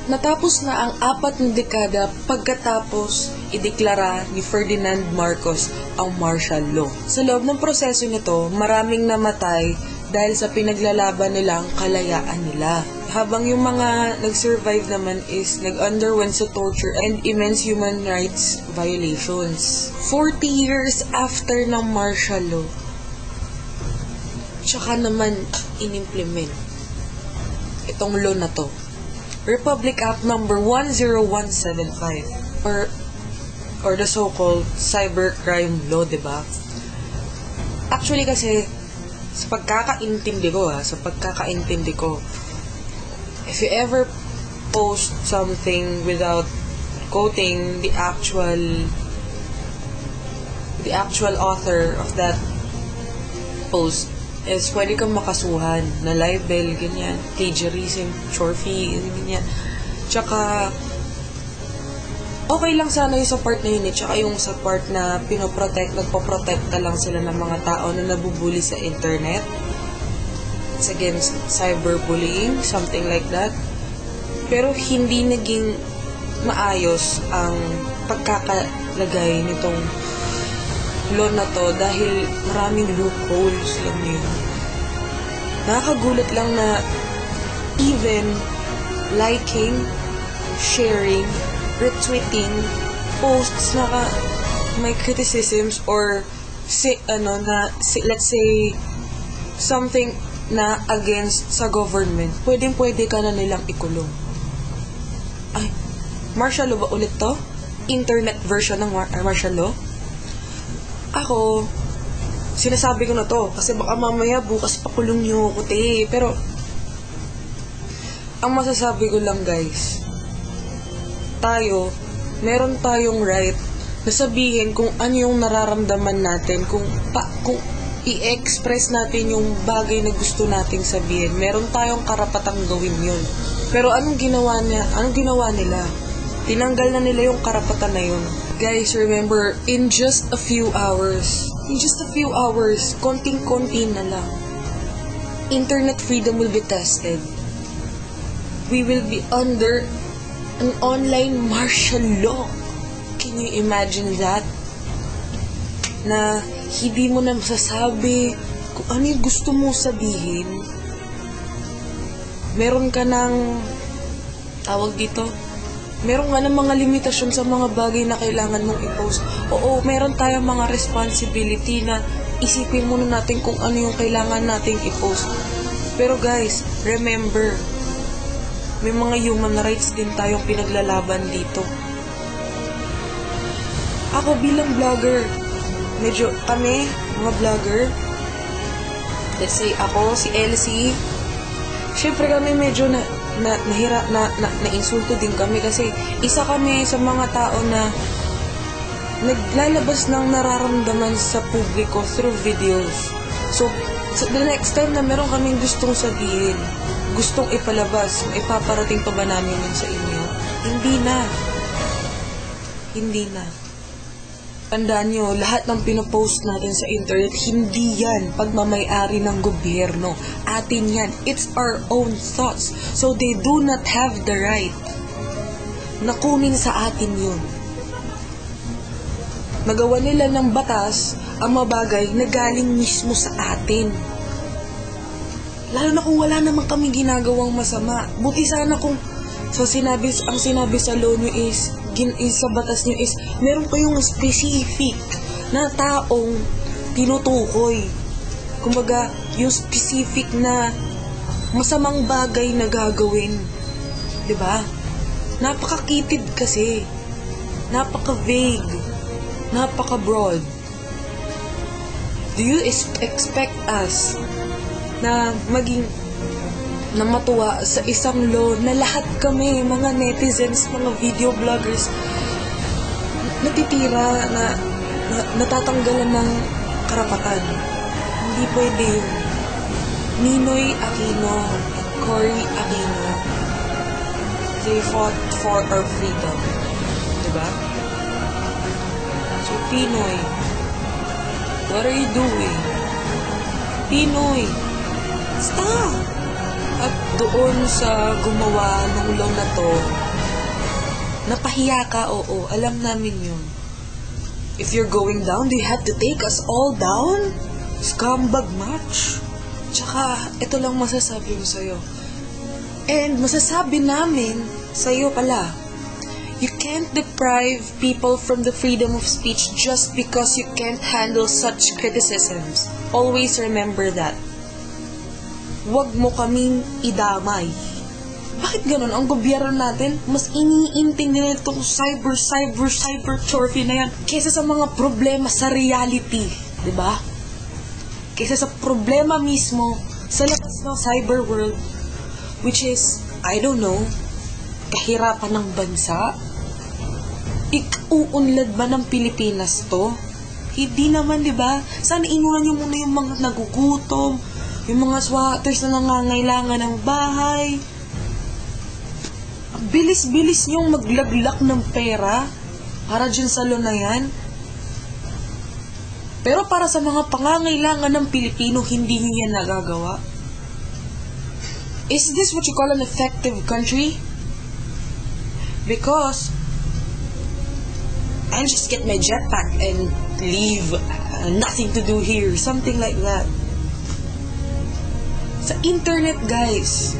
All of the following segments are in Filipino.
Natapos na ang 4 na dekada pagkatapos ideklara ni Ferdinand Marcos ang martial law. Sa loob ng proseso nito, maraming namatay dahil sa pinaglalaban nilang kalayaan nila. Habang yung mga nag-survive naman is nag-underwent sa torture and immense human rights violations. 40 years after ng martial law, tsaka naman inimplement itong law na to. Republic Act number 10175 or the so-called cybercrime law, diba? Actually kasi sa pagkakaintindi ko, if you ever post something without quoting the actual author of that post, is pwede kang makasuhan na libel, ganyan, plagiarism, chorfee, ganyan. Tsaka, okay lang sana yung sa part na yun tsaka yung sa part na nagpo-protekta lang sila ng mga tao na nabubuli sa internet. It's against cyberbullying, something like that. Pero hindi naging maayos ang pagkakalagay nitong law na to dahil maraming loopholes lang yun. Nakakagulat lang na even liking, sharing, retweeting posts na may criticisms or let's say something na against sa government, pwede ka na nilang ikulong. Ay, martial law ba ulit to? Internet version ng martial law? Ako, sinasabi ko na to kasi baka mamaya bukas pakulong niyo ako, Pero, ang masasabi ko lang, guys, meron tayong right na sabihin kung ano yung nararamdaman natin, kung i-express natin yung bagay na gusto nating sabihin. Meron tayong karapatang gawin yun. Pero anong ginawa nila? Tinanggal na nila yung karapatan na yun. Guys, remember, in just a few hours, konting-konti na lang, internet freedom will be tested. We will be under an online martial law. Can you imagine that? Na hindi mo na masasabi kung ano yung gusto mo sabihin. Meron ka ng meron nga ng mga limitasyon sa mga bagay na kailangan mong i-post. Oo, meron tayong mga responsibility na isipin muna natin kung ano yung kailangan nating i-post. Pero guys, remember, may mga human rights din tayong pinaglalaban dito. Ako bilang vlogger, kami, mga vlogger, let's say ako, si Elsie, syempre kami medyo na-insulto din kami kasi isa kami sa mga tao na naglalabas ng nararamdaman sa publiko through videos. So, the next time na meron kaming gustong sabihin, gustong ipalabas, ipaparating pa ba namin yun sa inyo? Hindi na. Tandaan nyo, lahat ng pinopost natin sa internet, hindi yan pagmamay-ari ng gobyerno. Atin yan. It's our own thoughts. So they do not have the right na kunin sa atin yun. Nagawa nila ng batas ang mabagay na galing mismo sa atin. Lalo na kung wala naman kaming ginagawang masama. Buti sana kung ang sinabi sa law nyo is sa batas nyo is meron kayong specific na taong tinutukoy. Kumbaga, yung specific na masamang bagay na gagawin. Diba? Napakakitid kasi. Napaka-vague. Napaka-broad. Do you expect us na matuwa sa isang law na lahat kami, mga netizens, mga video vloggers, natitira na natatanggalan ng karapatan? Hindi pwede yun. Ninoy Aquino, Cory Aquino, they fought for our freedom. Diba? So, Pinoy, what are you doing? Pinoy, stop! At doon sa gumawa ng law na to, napahiya ka, oo, alam namin yun. If you're going down, do you have to take us all down? Scumbag match. Tsaka, ito lang masasabi mo sa'yo. And masasabi namin sa'yo pala, you can't deprive people from the freedom of speech just because you can't handle such criticisms. Always remember that. Huwag mo kaming idamay. Bakit ganun? Ang gobyerno natin, mas iniintindi na itong cyber trophy na yan kaysa sa mga problema sa reality. Diba? Kaysa sa problema mismo sa labas ng cyber world, which is, I don't know, kahirapan ng bansa? Iuunlad ba ng Pilipinas to? Hindi naman, di ba? Sana inunan nyo muna yung mga nagugutom, yung mga swatters na nangangailangan ng bahay. Bilis-bilis nyong maglaglak ng pera para dyan sa loan na yan. Pero para sa mga pangangailangan ng Pilipino, hindi nyo yan nagagawa. Is this what you call an effective country? Because I'll just get my jetpack and leave, nothing to do here, something like that. Sa internet, guys,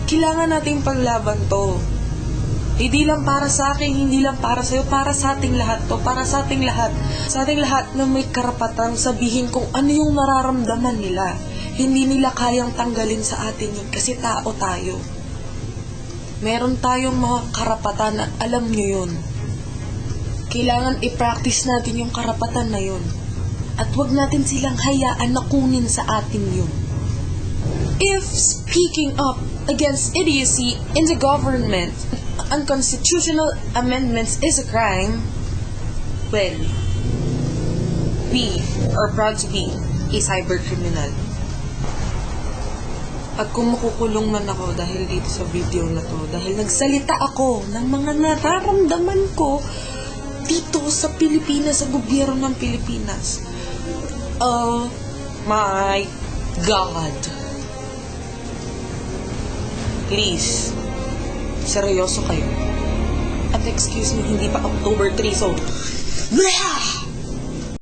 kailangan nating paglaban to. Hindi lang para sa akin, hindi lang para sa'yo, para sa ating lahat to, para sa ating lahat. Sa ating lahat na may karapatang sabihin kung ano yung nararamdaman nila. Hindi nila kayang tanggalin sa atin yun kasi tao tayo. Meron tayong mga karapatan at alam nyo yun. Kailangan i-practice natin yung karapatan na yun. At wag natin silang hayaan na kunin sa atin yun. If speaking up against idiocy in the government, unconstitutional amendments is a crime, well, we are proud to be a cyber criminal. At kung makukulong man ako dahil dito sa video na to, dahil nagsalita ako ng mga nararamdaman ko dito sa Pilipinas, sa gobyerno ng Pilipinas. Oh my God. Please, seryoso kayo. At excuse me, hindi pa October 3, so... Blah!